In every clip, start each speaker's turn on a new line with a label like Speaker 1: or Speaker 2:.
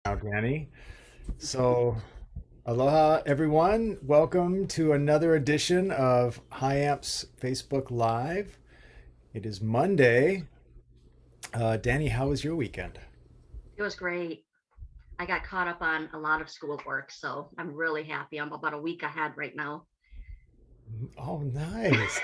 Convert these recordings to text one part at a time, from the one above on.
Speaker 1: Now, Danny. So, aloha, everyone. Welcome to another edition of HIAMFT's Facebook Live. It is Monday. Danny, how was your weekend?
Speaker 2: It was great. I got caught up on a lot of schoolwork, so I'm really happy. I'm about a week ahead right now.
Speaker 1: Oh, nice.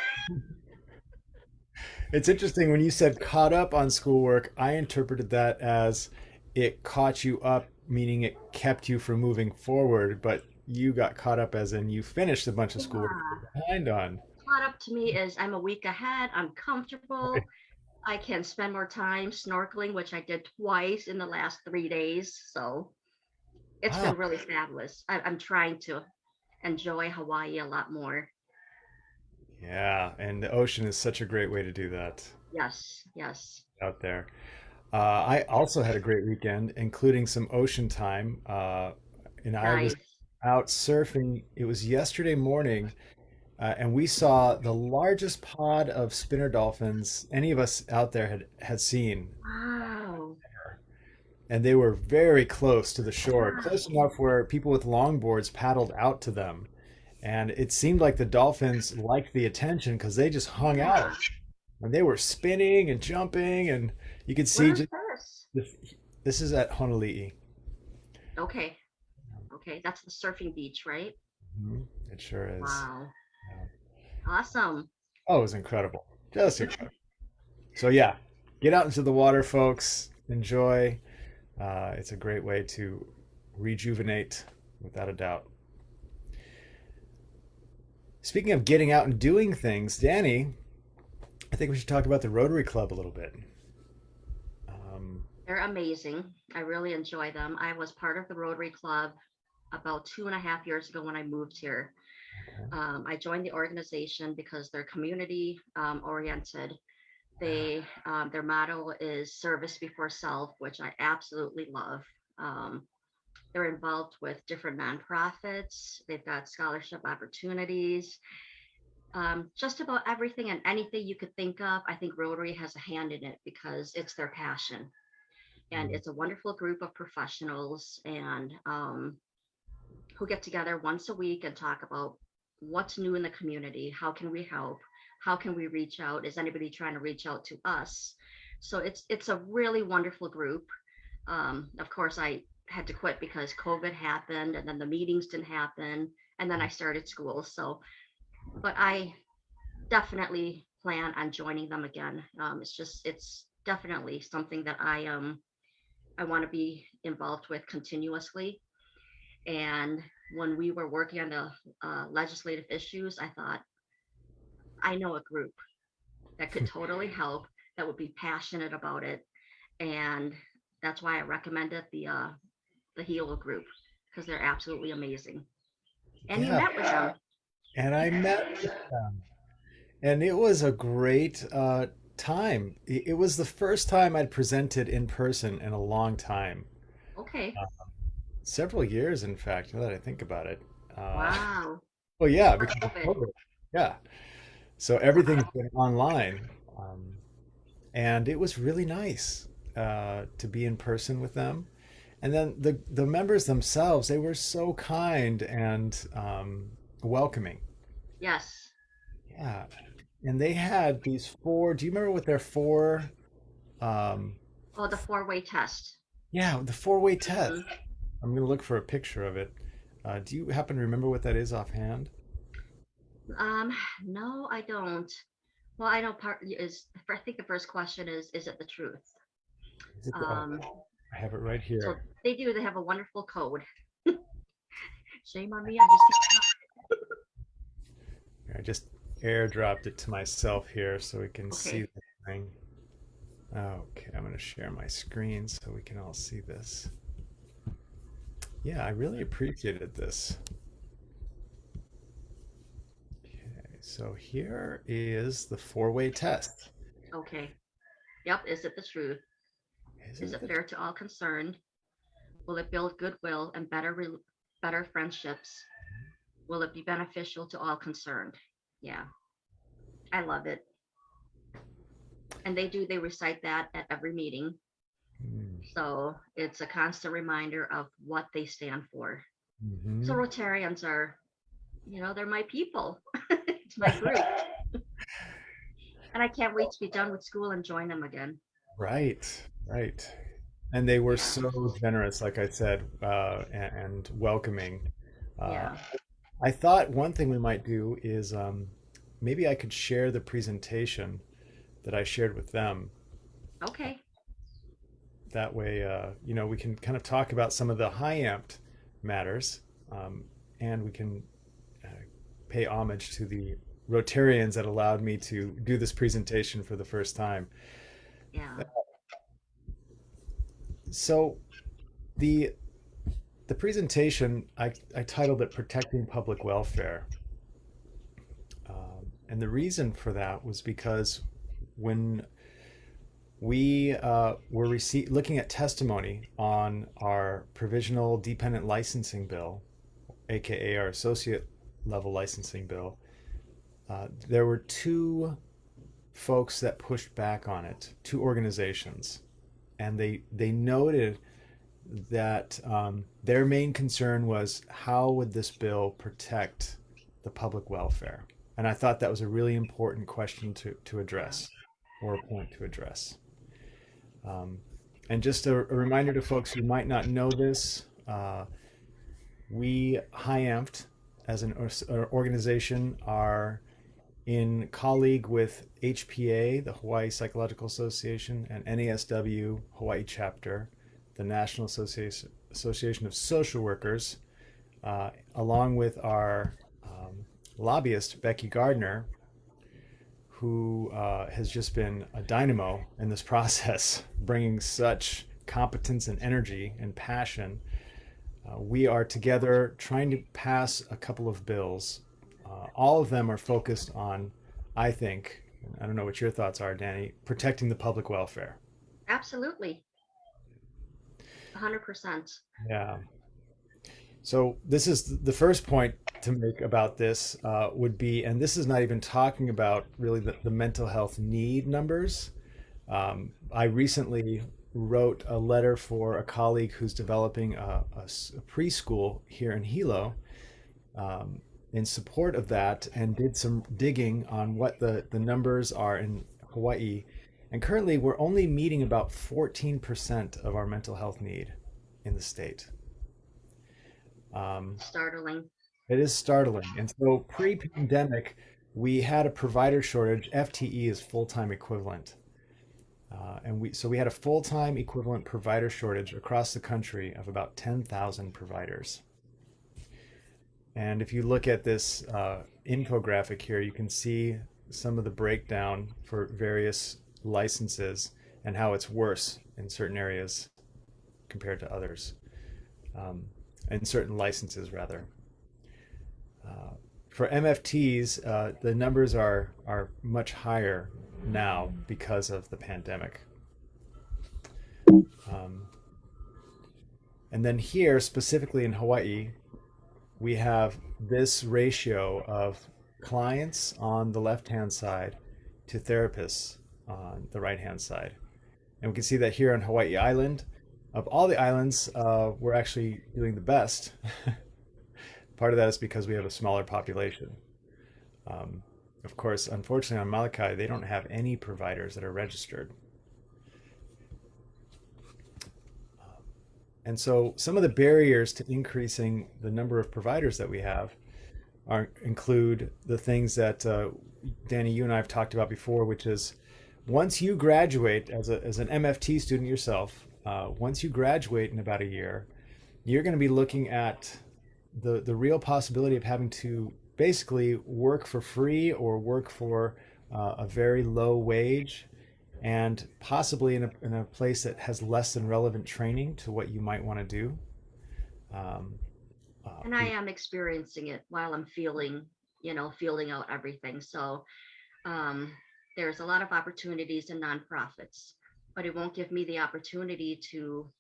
Speaker 1: It's interesting when you said caught up on schoolwork, I interpreted that as it caught you up, meaning it kept you from moving forward, but you got caught up as in you finished a bunch of schoolwork you
Speaker 2: Yeah.
Speaker 1: were behind on.
Speaker 2: Caught up to me is I'm a week ahead. I'm comfortable. I can spend more time snorkeling, which I did twice in the last 3 days. So it's
Speaker 1: Wow.
Speaker 2: been really fabulous. I'm trying to enjoy Hawaii a lot more.
Speaker 1: Yeah, and the ocean is such a great way to do that
Speaker 2: Yes, yes.
Speaker 1: out there. I also had a great weekend, including some ocean time. And I was
Speaker 2: Nice.
Speaker 1: out surfing. It was yesterday morning, and we saw the largest pod of spinner dolphins any of us out there had seen.
Speaker 2: Wow.
Speaker 1: And they were very close to the shore, close
Speaker 2: Wow.
Speaker 1: enough where people with longboards paddled out to them. And it seemed like the dolphins liked the attention because they just hung
Speaker 2: Yeah.
Speaker 1: out and they were spinning and jumping, and you could see
Speaker 2: Where's
Speaker 1: just
Speaker 2: this?
Speaker 1: this. This is at Honolulu.
Speaker 2: Okay. Okay. That's the surfing beach, right?
Speaker 1: Mhm. It sure is.
Speaker 2: Wow.
Speaker 1: Yeah.
Speaker 2: Awesome.
Speaker 1: Oh, it was incredible. Just incredible. So yeah, get out into the water, folks. Enjoy. It's a great way to rejuvenate, without a doubt. Speaking of getting out and doing things, Danny, I think we should talk about the Rotary Club a little bit. Um,
Speaker 2: They're amazing. I really enjoy them. I was part of the Rotary Club about 2.5 years ago when I moved here.
Speaker 1: okay.
Speaker 2: I joined the organization because they're community oriented.
Speaker 1: Yeah.
Speaker 2: Their motto is service before self, which I absolutely love. Um, they're involved with different nonprofits. They've got scholarship opportunities. Just about everything and anything you could think of. I think Rotary has a hand in it because it's their passion, and
Speaker 1: Mm.
Speaker 2: it's a wonderful group of professionals and who get together once a week and talk about what's new in the community, how can we help, how can we reach out, is anybody trying to reach out to us. So it's a really wonderful group. Of course, I had to quit because COVID happened, and then the meetings didn't happen, and then I started school. So but I definitely plan on joining them again. It's definitely something that I want to be involved with continuously. And when we were working on the legislative issues, I thought, I know a group that could totally help, that would be passionate about it. And that's why I recommended the Hilo group, because they're absolutely amazing. And you
Speaker 1: Yeah,
Speaker 2: met with them.
Speaker 1: and I met and it was a great time. It was the first time I'd presented in person in a long time.
Speaker 2: Okay.
Speaker 1: Several years, in fact, now that I think about it. Uh,
Speaker 2: Wow.
Speaker 1: well, yeah,
Speaker 2: Before
Speaker 1: because of
Speaker 2: COVID.
Speaker 1: COVID. Yeah. So everything's been online. And it was really nice to be in person with them. And then the members themselves, they were so kind and welcoming.
Speaker 2: Yes.
Speaker 1: Yeah. And they had these four, do you remember what their four, um,
Speaker 2: Oh, the four-way test.
Speaker 1: yeah, the four-way test.
Speaker 2: Hmm.
Speaker 1: I'm going to look for a picture of it. Do you happen to remember what that is offhand?
Speaker 2: Um, no, I don't. Well, I know part is, I think the first question is it the truth?
Speaker 1: Is it
Speaker 2: Um,
Speaker 1: I have it right
Speaker 2: so
Speaker 1: here.
Speaker 2: they have a wonderful code. Shame on me, I just can't.
Speaker 1: I just airdropped it to myself here so we can see
Speaker 2: Okay.
Speaker 1: the thing. Okay, I'm going to share my screen so we can all see this. Yeah, I really appreciated this. Okay, so here is the four-way test.
Speaker 2: Okay. Yep. Is it the truth?
Speaker 1: Is
Speaker 2: Is
Speaker 1: it
Speaker 2: it
Speaker 1: the
Speaker 2: fair to all concerned? Will it build goodwill and better friendships? Will it be beneficial to all concerned? Yeah, I love it. And they recite that at every meeting.
Speaker 1: Mm.
Speaker 2: So it's a constant reminder of what they stand for. So
Speaker 1: Hmm.
Speaker 2: Rotarians are, they're my people. It's my group. And I can't wait to be done with school and join them again.
Speaker 1: Right, right. And they were
Speaker 2: Yeah.
Speaker 1: so generous, like I said, and welcoming. Uh,
Speaker 2: Yeah.
Speaker 1: I thought one thing we might do is maybe I could share the presentation that I shared with them.
Speaker 2: Okay.
Speaker 1: That way, we can kind of talk about some of the high amped matters, um, and we can uh, pay homage to the Rotarians that allowed me to do this presentation for the first time.
Speaker 2: Yeah.
Speaker 1: So the the presentation I titled it "Protecting Public Welfare," and the reason for that was because when we looking at testimony on our provisional dependent licensing bill, aka our associate level licensing bill, there were two folks that pushed back on it, two organizations, and they noted that their main concern was how would this bill protect the public welfare, and I thought that was a really important question to
Speaker 2: Yeah.
Speaker 1: address, or a point to address. Um, and just a reminder to folks who might not know this, we HIAMFT as an organization are in colleague with HPA, the Hawaii Psychological Association, and NASW Hawaii chapter, the National Association of Social Workers, along with our lobbyist Becky Gardner, who has just been a dynamo in this process, bringing such competence and energy and passion. We are together trying to pass a couple of bills. All of them are focused on, I think, I don't know what your thoughts are, Danny, protecting the public welfare.
Speaker 2: Absolutely. 100%.
Speaker 1: Yeah. So this is the first point to make about this would be, and this is not even talking about really the mental health need numbers. I recently wrote a letter for a colleague who's developing a preschool here in Hilo, um, in support of that, and did some digging on what the numbers are in Hawaii. And currently, we're only meeting about 14% of our mental health need in the state. Um,
Speaker 2: Startling.
Speaker 1: it is startling. And so, pre pandemic, we had a provider shortage. FTE is full time equivalent. And we had a full time equivalent provider shortage across the country of about 10,000 providers. And if you look at this infographic here, you can see some of the breakdown for various licenses and how it's worse in certain areas compared to others, um, and certain licenses rather. Uh, for MFTs, the numbers are much higher now because of the pandemic. Um, and then here, specifically in Hawaii, we have this ratio of clients on the left hand side to therapists on the right hand side. And we can see that here on Hawaii Island, of all the islands, we're actually doing the best. Part of that is because we have a smaller population. Um, of course, unfortunately, on Molokai, they don't have any providers that are registered. And so, some of the barriers to increasing the number of providers that we have include the things that Danny, you and I have talked about before, which is once you graduate as an MFT student yourself, once you graduate in about a year, you're going to be looking at the real possibility of having to basically work for free or work for a very low wage, and possibly in a place that has less than relevant training to what you might want to do. Um,
Speaker 2: And I am experiencing it while I'm feeling out everything. So um, there's a lot of opportunities in nonprofits, but it won't give me the opportunity to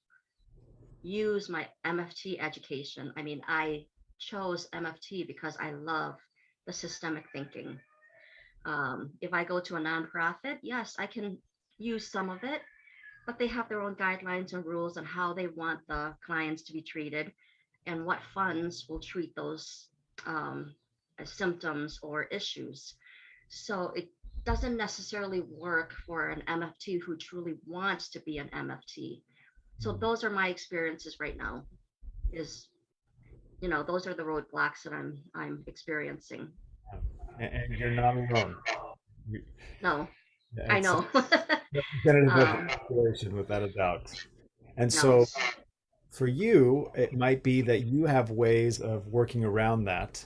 Speaker 2: use my MFT education. I mean, I chose MFT because I love the systemic thinking. If I go to a nonprofit, yes, I can use some of it, but they have their own guidelines and rules on how they want the clients to be treated and what funds will treat those um, symptoms or issues. So it doesn't necessarily work for an MFT who truly wants to be an MFT. So
Speaker 1: Mm.
Speaker 2: those are my experiences right now. Is those are the roadblocks that I'm experiencing.
Speaker 1: And you're not alone. You-
Speaker 2: No, I
Speaker 1: It's a
Speaker 2: know.
Speaker 1: representative
Speaker 2: um,
Speaker 1: population without a doubt. And
Speaker 2: no,
Speaker 1: so for you, it might be that you have ways of working around that.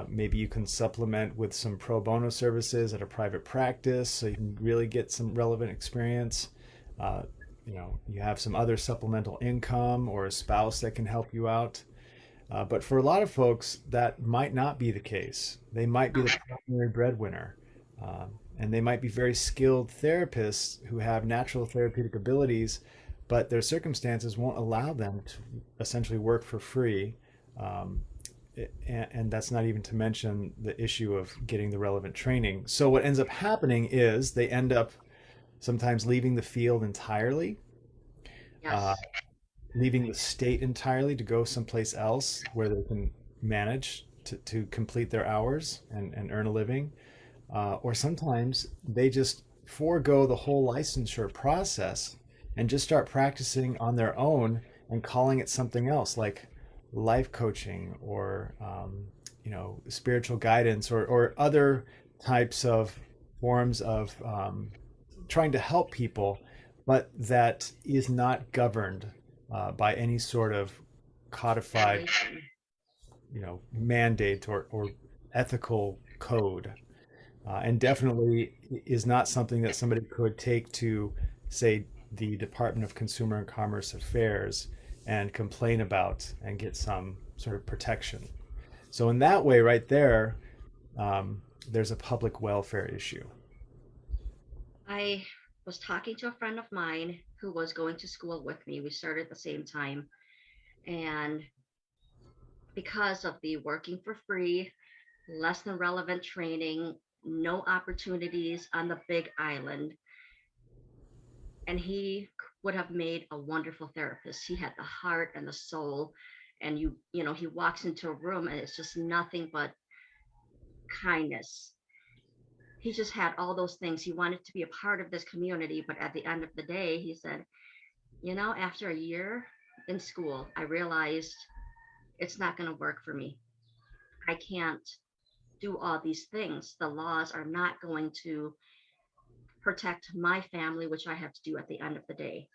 Speaker 1: Maybe you can supplement with some pro bono services at a private practice so you can really get some relevant experience. Uh, you have some other supplemental income or a spouse that can help you out. But for a lot of folks, that might not be the case. They might be
Speaker 2: no.
Speaker 1: the primary breadwinner. And they might be very skilled therapists who have natural therapeutic abilities, but their circumstances won't allow them to essentially work for free. Um, and that's not even to mention the issue of getting the relevant training. So, what ends up happening is they end up sometimes leaving the field entirely, uh,
Speaker 2: Yes.
Speaker 1: leaving the state entirely to go someplace else where they can manage to complete their hours and earn a living. Or sometimes they just forego the whole licensure process and just start practicing on their own and calling it something else like life coaching or spiritual guidance or other types of forms of trying to help people, but that is not governed by any sort of codified,
Speaker 2: Regulation.
Speaker 1: mandate or ethical code, and definitely is not something that somebody could take to, say, the Department of Consumer and Commerce Affairs and complain about and get some sort of protection. So in that way, right there, there's a public welfare issue.
Speaker 2: I was talking to a friend of mine who was going to school with me. We started at the same time. And because of the working for free, less than relevant training, no opportunities on the big island, and he would have made a wonderful therapist. He had the heart and the soul. And he walks into a room and it's just nothing but kindness. He just had all those things. He wanted to be a part of this community, but at the end of the day, he said, after a year in school, I realized it's not going to work for me. I can't do all these things. The laws are not going to protect my family, which I have to do at the end of the day.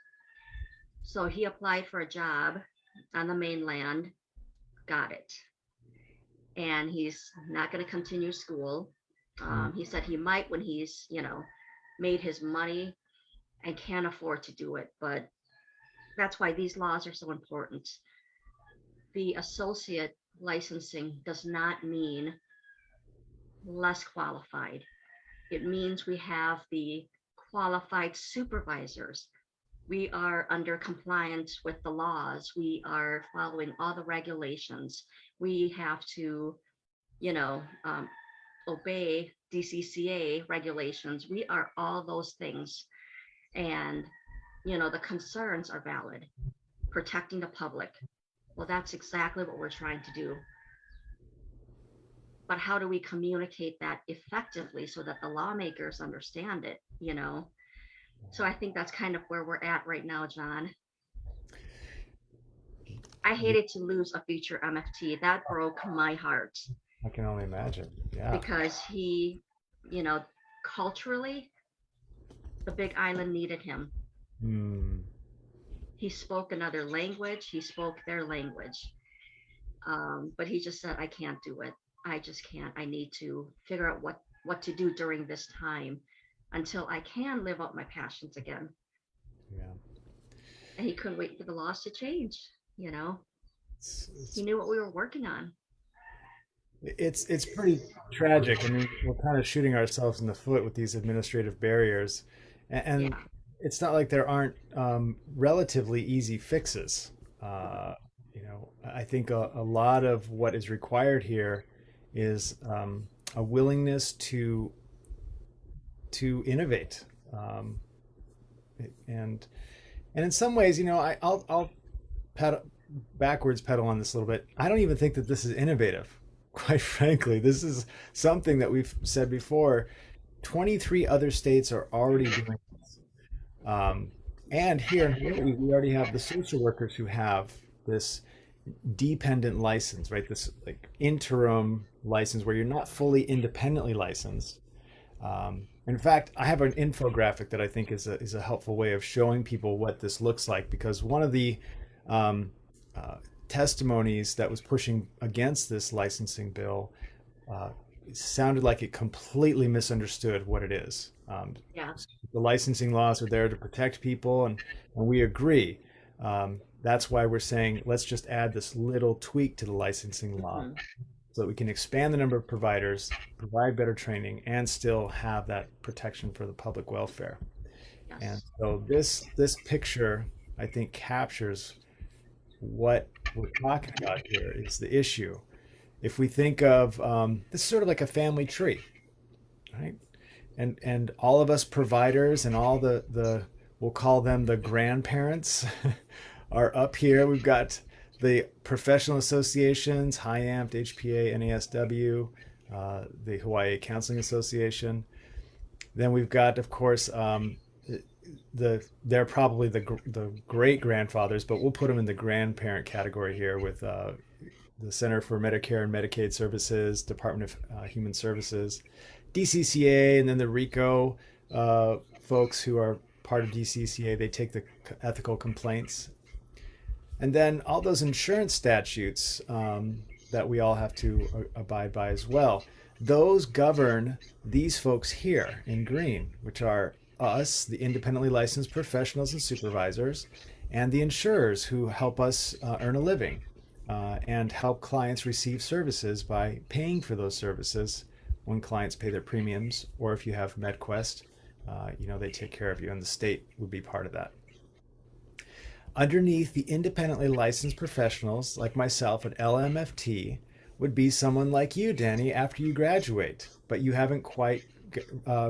Speaker 2: So he applied for a job on the mainland, got it. And he's not going to continue school.
Speaker 1: Mm.
Speaker 2: He said he might when he's, made his money and can't afford to do it. But that's why these laws are so important. The associate licensing does not mean less qualified. It means we have the qualified supervisors. We are under compliance with the laws. We are following all the regulations. We have to, you know, um, obey DCCA regulations. We are all those things. And, the concerns are valid, protecting the public. Well, that's exactly what we're trying to do. But how do we communicate that effectively so that the lawmakers understand it? So I think that's kind of where we're at right now, John. I
Speaker 1: Yeah,
Speaker 2: hated to lose a future MFT. That broke my heart
Speaker 1: I can only imagine. Yeah.
Speaker 2: because you know, culturally, the Big Island needed him.
Speaker 1: Mm.
Speaker 2: He spoke another language, he spoke their language. But he just said, I can't do it. I just can't. I need to figure out what to do during this time until I can live out my passions again.
Speaker 1: Yeah.
Speaker 2: And he couldn't wait for the laws to change.
Speaker 1: It's,
Speaker 2: He
Speaker 1: it's
Speaker 2: knew what we were working on.
Speaker 1: it's pretty tragic. I mean, we're kind of shooting ourselves in the foot with these administrative barriers, and
Speaker 2: Yeah.
Speaker 1: it's not like there aren't relatively easy fixes. I think a lot of what is required here is a willingness to innovate. Um, And and in some ways, I'll pedal backwards pedal on this a little bit. I don't even think that this is innovative. Quite frankly, this is something that we've said before. 23 other states are already doing this. And here in Hawaii, we already have the social workers who have this dependent license, right? This like interim license where you're not fully independently licensed. In fact, I have an infographic that I think is a helpful way of showing people what this looks like, because one of the um, uh, testimonies that was pushing against this licensing bill uh, it sounded like it completely misunderstood what it is.
Speaker 2: Yeah.
Speaker 1: The licensing laws are there to protect people, and we agree. That's why we're saying let's just add this little tweak to the licensing law
Speaker 2: Hmm.
Speaker 1: so that we can expand the number of providers, provide better training, and still have that protection for the public welfare. And
Speaker 2: Yes.
Speaker 1: so this picture, I think, captures what we're talking about here is the issue. If we think of this is sort of like a family tree, right? And all of us providers and all the we'll call them the grandparents are up here. We've got the professional associations, HIAMFT, HPA, NASW, the Hawaii Counseling Association. Then we've got, of course, they're probably the great grandfathers, but we'll put them in the grandparent category here with the Center for Medicare and Medicaid Services, Department of Human Services, DCCA, and then the RICO folks who are part of DCCA. They take the ethical complaints, and then all those insurance statutes that we all have to abide by as well. Those govern these folks here in green, which are us, the independently licensed professionals and supervisors, and the insurers who help us earn a living and help clients receive services by paying for those services when clients pay their premiums, or if you have MedQuest, they take care of you, and the state would be part of that. Underneath the independently licensed professionals like myself at LMFT would be someone like you, Danny, after you graduate, but you haven't quite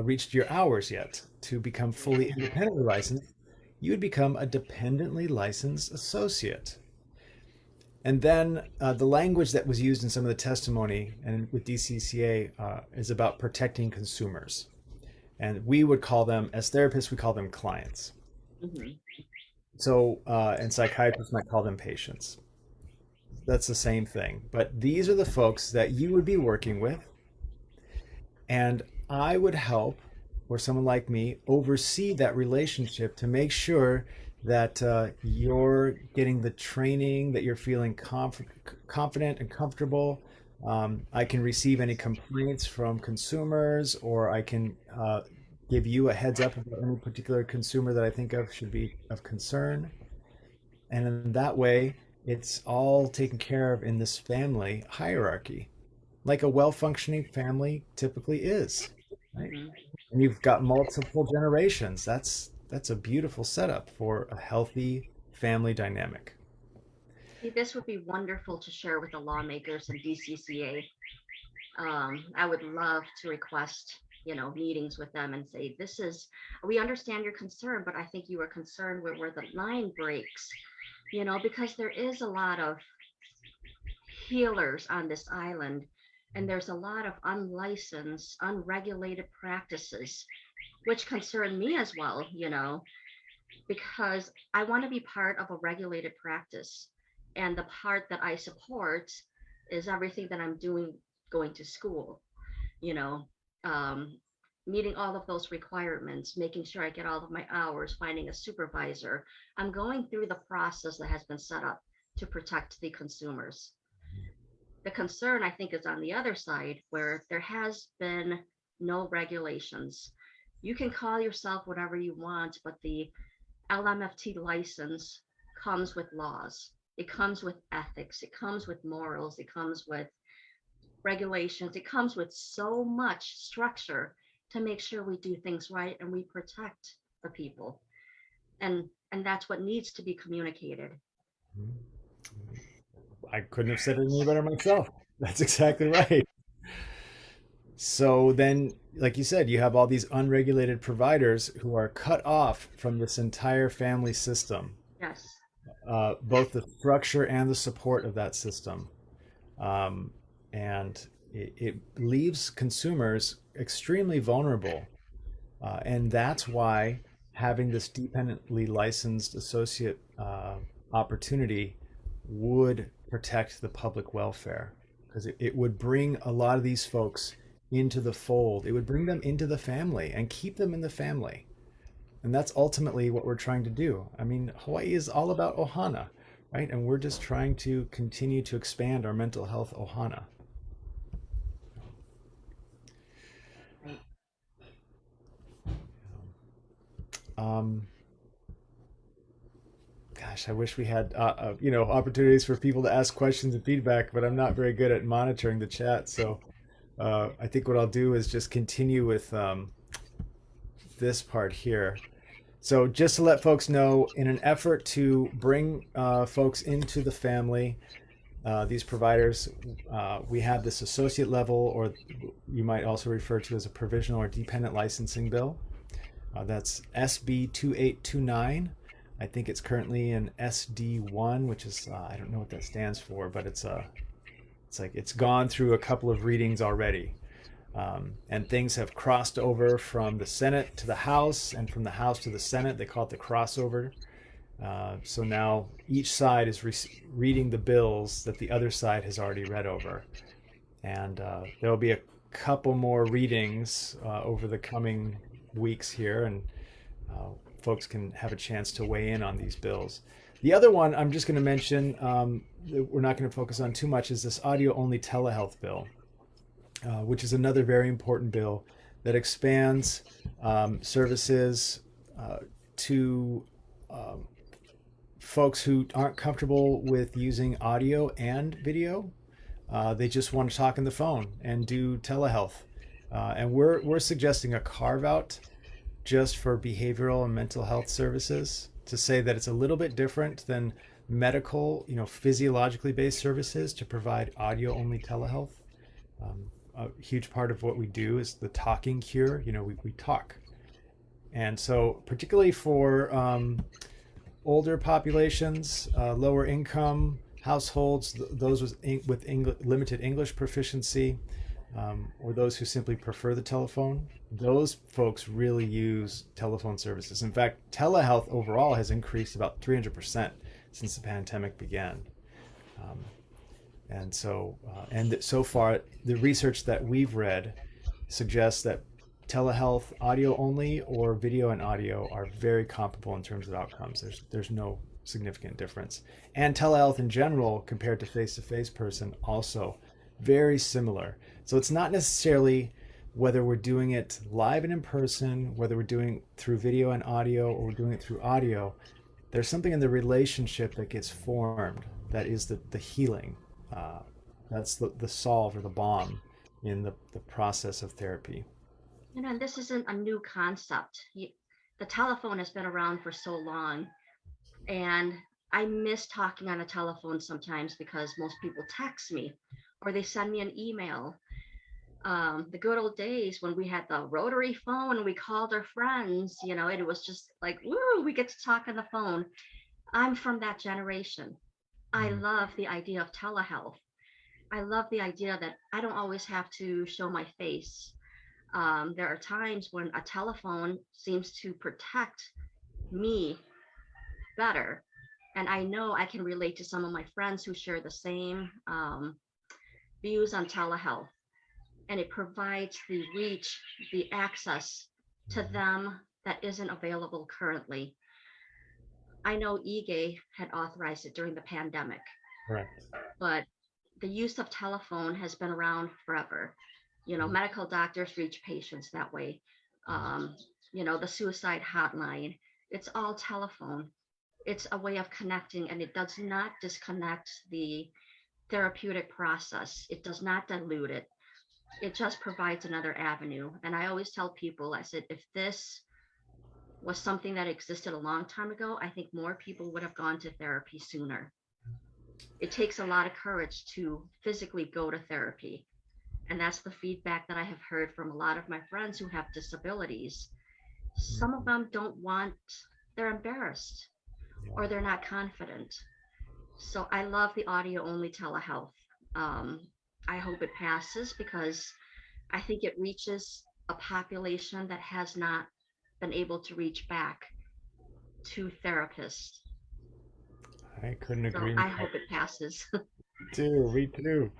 Speaker 1: reached your hours yet to become fully independently licensed. You would become a dependently licensed associate. And then the language that was used in some of the testimony and with DCCA is about protecting consumers. And we would call them, as therapists, we call them clients.
Speaker 2: Hmm.
Speaker 1: So, and psychiatrists might call them patients. That's the same thing. But these are the folks that you would be working with, and I would help, or someone like me, oversee that relationship to make sure that you're getting the training, that you're feeling confident and comfortable. I can receive any complaints from consumers, or I can give you a heads up about any particular consumer that I think of should be of concern. And in that way, it's all taken care of in this family hierarchy, like a well-functioning family typically is, right?
Speaker 2: Hmm.
Speaker 1: And you've got multiple generations. That's a beautiful setup for a healthy family dynamic.
Speaker 2: See, this would be wonderful to share with the lawmakers and DCCA. I would love to request, meetings with them and say, we understand your concern, but I think you are concerned with where the line breaks, because there is a lot of healers on this island, and there's a lot of unlicensed, unregulated practices, which concern me as well, because I want to be part of a regulated practice. And the part that I support is everything that I'm doing going to school, you know, um, meeting all of those requirements, making sure I get all of my hours, finding a supervisor. I'm going through the process that has been set up to protect the consumers. The concern, I think, is on the other side where there has been no regulations. You can call yourself whatever you want, but the LMFT license comes with laws. It comes with ethics. It comes with morals. It comes with regulations. It comes with so much structure to make sure we do things right and we protect the people. And that's what needs to be communicated.
Speaker 1: I couldn't have said it any better myself. That's exactly right. So then like you said, you have all these unregulated providers who are cut off from this entire family system,
Speaker 2: Yes.
Speaker 1: both the structure and the support of that system. Um, and it leaves consumers extremely vulnerable. And that's why having this dependently licensed associate opportunity would protect the public welfare, because it would bring a lot of these folks into the fold. It would bring them into the family and keep them in the family. And that's ultimately what we're trying to do. I mean, Hawaii is all about ohana, right? And we're just trying to continue to expand our mental health ohana.
Speaker 2: Right.
Speaker 1: Um, Gosh, I wish we had opportunities for people to ask questions and feedback, but I'm not very good at monitoring the chat. So I think what I'll do is just continue with this part here. So just to let folks know, in an effort to bring folks into the family, these providers, we have this associate level, or you might also refer to as a provisional or dependent licensing bill. That's SB 2829. I think it's currently in SD1, which is I don't know what that stands for, but it's like it's gone through a couple of readings already, and things have crossed over from the Senate to the House, and from the House to the Senate. They call it the crossover. So now each side is reading the bills that the other side has already read over, and there will be a couple more readings over the coming weeks here, and uh, folks can have a chance to weigh in on these bills. The other one I'm just going to mention, that we're not going to focus on too much, is this audio only telehealth bill, which is another very important bill that expands services to um, folks who aren't comfortable with using audio and video. They just want to talk on the phone and do telehealth. And we're suggesting a carve out just for behavioral and mental health services, to say that it's a little bit different than medical, physiologically based services, to provide audio only telehealth. A huge part of what we do is the talking cure. We talk. And so, particularly for older populations, lower income households, those with limited English proficiency, or those who simply prefer the telephone, those folks really use telephone services. In fact, telehealth overall has increased about 300% since the pandemic began. Um, and so far, the research that we've read suggests that telehealth audio only or video and audio are very comparable in terms of outcomes. There's no significant difference. And telehealth in general, compared to face-to-face person, also very similar. So it's not necessarily whether we're doing it live and in person, whether we're doing it through video and audio, or we're doing it through audio. There's something in the relationship that gets formed that is the healing. Uh, that's the solve or the bomb in the process of therapy.
Speaker 2: And this isn't a new concept. The telephone has been around for so long, and I miss talking on a telephone sometimes because most people text me or they send me an email. The good old days when we had the rotary phone and we called our friends, it was just like, woo, we get to talk on the phone. I'm from that generation. I
Speaker 1: Mm.
Speaker 2: love the idea of telehealth. I love the idea that I don't always have to show my face. There are times when a telephone seems to protect me better. And I know I can relate to some of my friends who share the same views on telehealth. And it provides the reach, the access to them that isn't available currently. I know EGA had authorized it during the pandemic,
Speaker 1: Correct.
Speaker 2: but the use of telephone has been around forever.
Speaker 1: Mhm.
Speaker 2: Medical doctors reach patients that way. Um, the suicide hotline, it's all telephone. It's a way of connecting, and it does not disconnect the therapeutic process. It does not dilute it. It just provides another avenue. And I always tell people, I said, if this was something that existed a long time ago, I think more people would have gone to therapy sooner. It takes a lot of courage to physically go to therapy. And that's the feedback that I have heard from a lot of my friends who have disabilities. Some of
Speaker 1: Mhm.
Speaker 2: them don't want, they're embarrassed
Speaker 1: Yeah.
Speaker 2: or they're not confident. So I love the audio only telehealth. Um, I hope it passes because I think it reaches a population that has not been able to reach back to therapists.
Speaker 1: I couldn't
Speaker 2: So
Speaker 1: agree
Speaker 2: I
Speaker 1: more.
Speaker 2: hope it passes.
Speaker 1: Me too. Me too.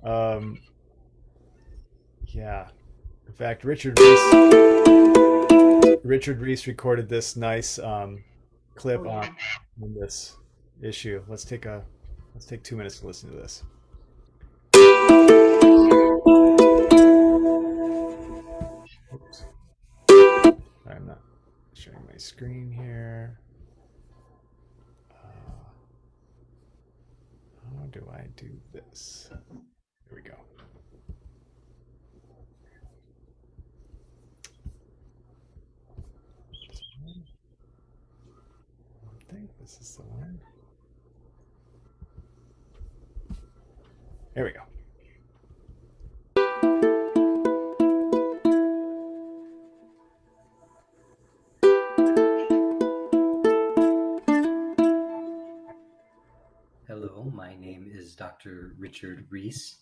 Speaker 1: Um, yeah. In fact, Richard Reese recorded this nice
Speaker 2: Oh
Speaker 1: clip
Speaker 2: yeah.
Speaker 1: on this issue. Let's take 2 minutes to listen to this. Oops. I'm not showing my screen here. How do I do this? There we go. I think this is the one. There we go.
Speaker 3: Hello, my name is Dr. Richard Reese.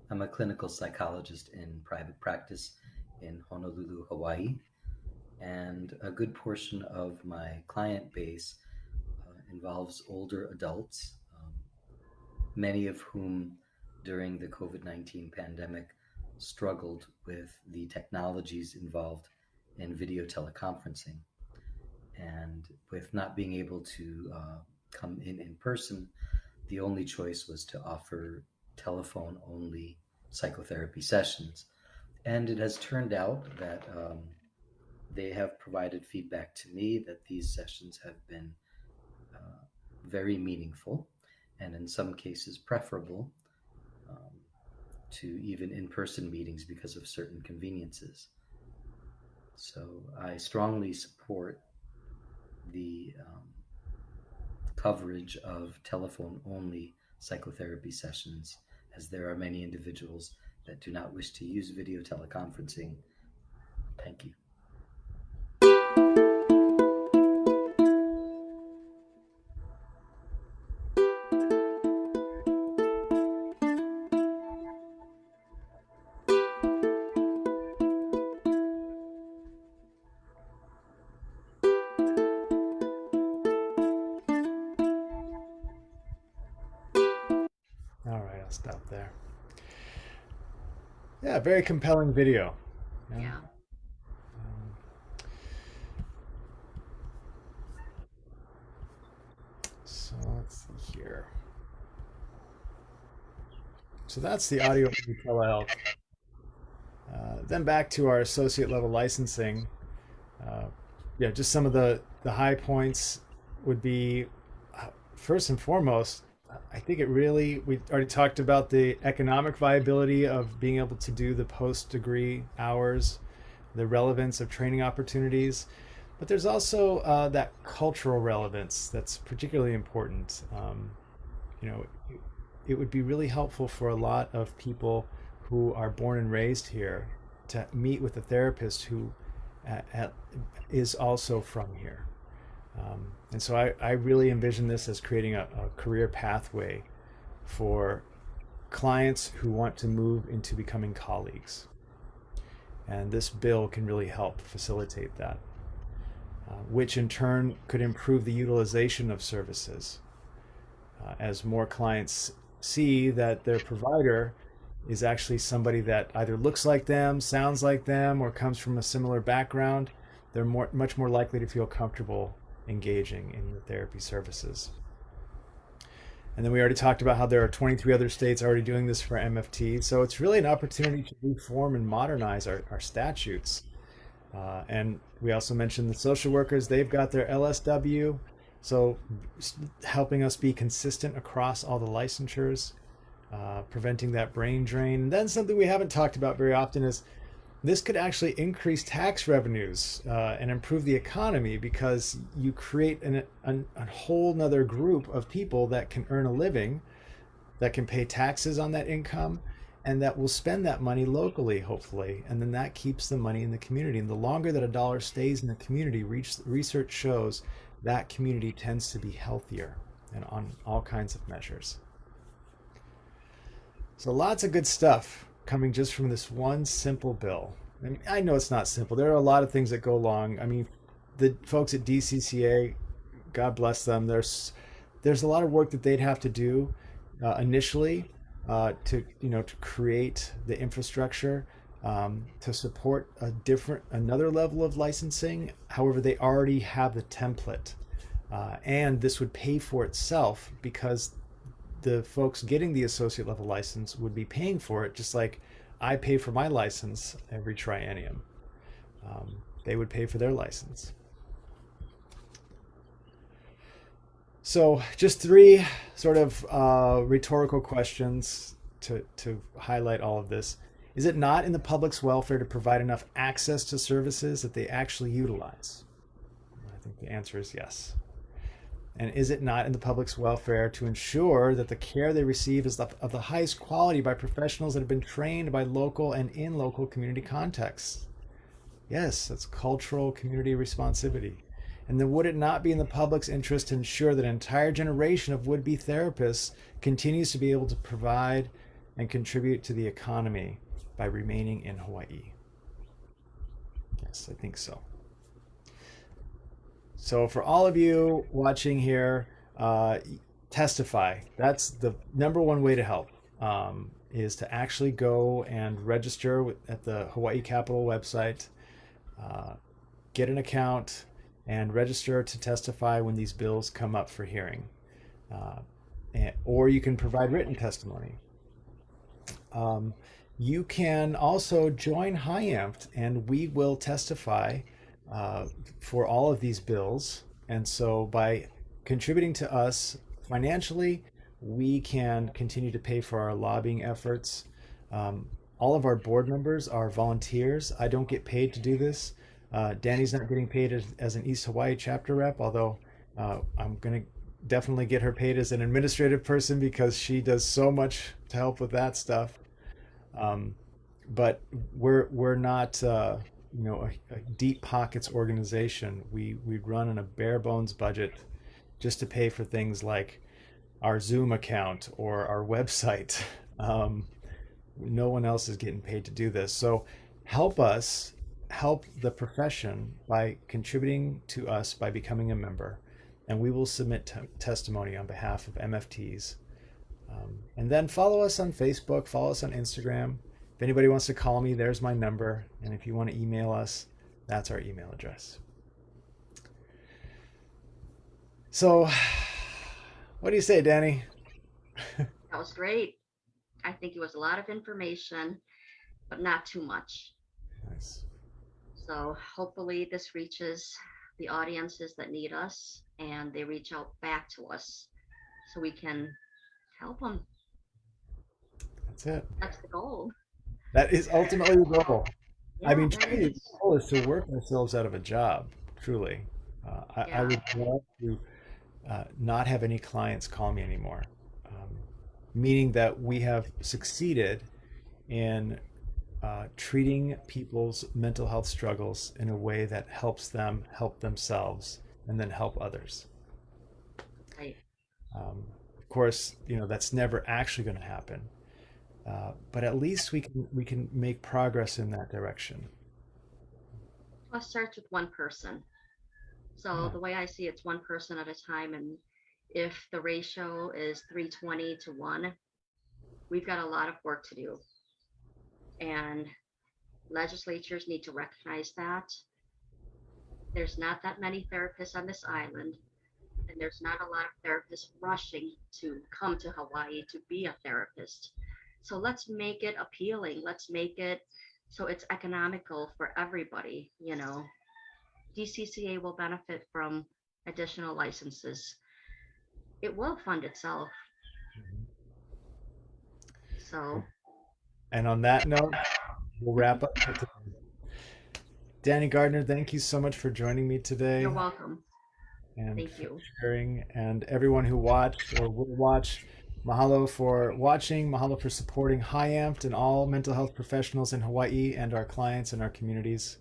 Speaker 3: I'm a clinical psychologist in private practice in Honolulu, Hawaii, and a good portion of my client base involves older adults, many of whom during the COVID-19 pandemic struggled with the technologies involved in video teleconferencing. And with not being able to come in person, the only choice was to offer telephone only psychotherapy sessions. And it has turned out that they have provided feedback to me that these sessions have been uh, very meaningful and in some cases preferable um, to even in person meetings because of certain conveniences. So I strongly support the coverage of telephone only psychotherapy sessions, as there are many individuals that do not wish to use video teleconferencing. Thank you.
Speaker 1: All right, I'll stop there. Yeah, very compelling video. Yeah.
Speaker 2: Yeah.
Speaker 1: So let's see here. So that's the audio telehealth. Then back to our associate level licensing. Uh, yeah, just some of the high points would be first and foremost. I think it really we already talked about the economic viability of being able to do the post degree hours, the relevance of training opportunities, but there's also that cultural relevance that's particularly important. You know, it would be really helpful for a lot of people who are born and raised here to meet with a therapist who uh, is also from here. And so I really envision this as creating a career pathway for clients who want to move into becoming colleagues. And this bill can really help facilitate that, which in turn could improve the utilization of services as more clients see that their provider is actually somebody that either looks like them, sounds like them, or comes from a similar background. They're much more likely to feel comfortable engaging in the therapy services. And then we already talked about how there are 23 other states already doing this for MFT. So it's really an opportunity to reform and modernize our statutes. And we also mentioned the social workers, they've got their LSW. So helping us be consistent across all the licensures, preventing that brain drain. And then something we haven't talked about very often is this could actually increase tax revenues and improve the economy because you create a whole nother group of people that can earn a living, that can pay taxes on that income, and that will spend that money locally, hopefully. And then that keeps the money in the community. And the longer that a dollar stays in the community, research shows that community tends to be healthier and on all kinds of measures. So lots of good stuff coming just from this one simple bill. And I know it's not simple. There are a lot of things that go along. I mean, the folks at DCCA, God bless them. There's a lot of work that they'd have to do initially to to create the infrastructure to support another level of licensing. However, they already have the template, and this would pay for itself because the folks getting the associate level license would be paying for it, just like I pay for my license every triennium. They would pay for their license. So, just three sort of rhetorical questions to highlight all of this. Is it not in the public's welfare to provide enough access to services that they actually utilize? I think the answer is yes. And is it not in the public's welfare to ensure that the care they receive is of the highest quality by professionals that have been trained by local and in local community contexts? Yes, that's cultural community responsibility. And then would it not be in the public's interest to ensure that an entire generation of would-be therapists continues to be able to provide and contribute to the economy by remaining in Hawaii? Yes, I think so. So for all of you watching here, testify. That's the number one way to help, is to actually go and register at the Hawaii Capitol website, get an account, and register to testify when these bills come up for hearing. Or you can provide written testimony. You can also join HIAMFT, and we will testify for all of these bills. And so by contributing to us financially, we can continue to pay for our lobbying efforts. All of our board members are volunteers. I don't get paid to do this. Danny's not getting paid as an East Hawaii chapter rep, although I'm going to definitely get her paid as an administrative person because she does so much to help with that stuff. But we're not a deep pockets organization. We run on a bare bones budget just to pay for things like our Zoom account or our website. No one else is getting paid to do this. So help us help the profession by contributing to us by becoming a member, and we will submit testimony on behalf of MFTs. And then follow us on Facebook, follow us on Instagram. If anybody wants to call me, there's my number. And if you want to email us, that's our email address. So, what do you say, Danny?
Speaker 2: That was great. I think it was a lot of information, but not too much.
Speaker 1: Nice.
Speaker 2: So hopefully this reaches the audiences that need us and they reach out back to us so we can help them.
Speaker 1: That's it.
Speaker 2: That's the goal.
Speaker 1: That is ultimately the goal. I
Speaker 2: Yeah,
Speaker 1: mean,
Speaker 2: that
Speaker 1: truly, the
Speaker 2: is.
Speaker 1: goal is to work ourselves out of a job. Truly, I
Speaker 2: Yeah,
Speaker 1: would love to not have any clients call me anymore, meaning that we have succeeded in treating people's mental health struggles in a way that helps them help themselves and then help others.
Speaker 2: right.
Speaker 1: Of course, that's never actually going to happen, but at least we can make progress in that direction.
Speaker 2: Let's start with one person. So
Speaker 1: Yeah.
Speaker 2: the way I see it's one person at a time. And if the ratio is 320 to 1, we've got a lot of work to do. And legislatures need to recognize that. There's not that many therapists on this island, and there's not a lot of therapists rushing to come to Hawaii to be a therapist. So let's make it appealing. Let's make it so it's economical for everybody. DCCA will benefit from additional licenses. It will fund itself. So
Speaker 1: And on that note, we'll wrap up for today. Danny Gardner, thank you so much for joining me today
Speaker 2: you're welcome.
Speaker 1: and
Speaker 2: Thank
Speaker 1: for
Speaker 2: you.
Speaker 1: sharing. And everyone who watched or will watch, Mahalo for watching. Mahalo for supporting HIAMFT and all mental health professionals in Hawaii and our clients and our communities.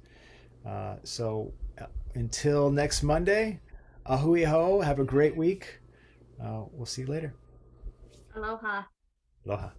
Speaker 1: Until next Monday, ahui ho. Have a great week. We'll see you later.
Speaker 2: Aloha.
Speaker 1: Aloha.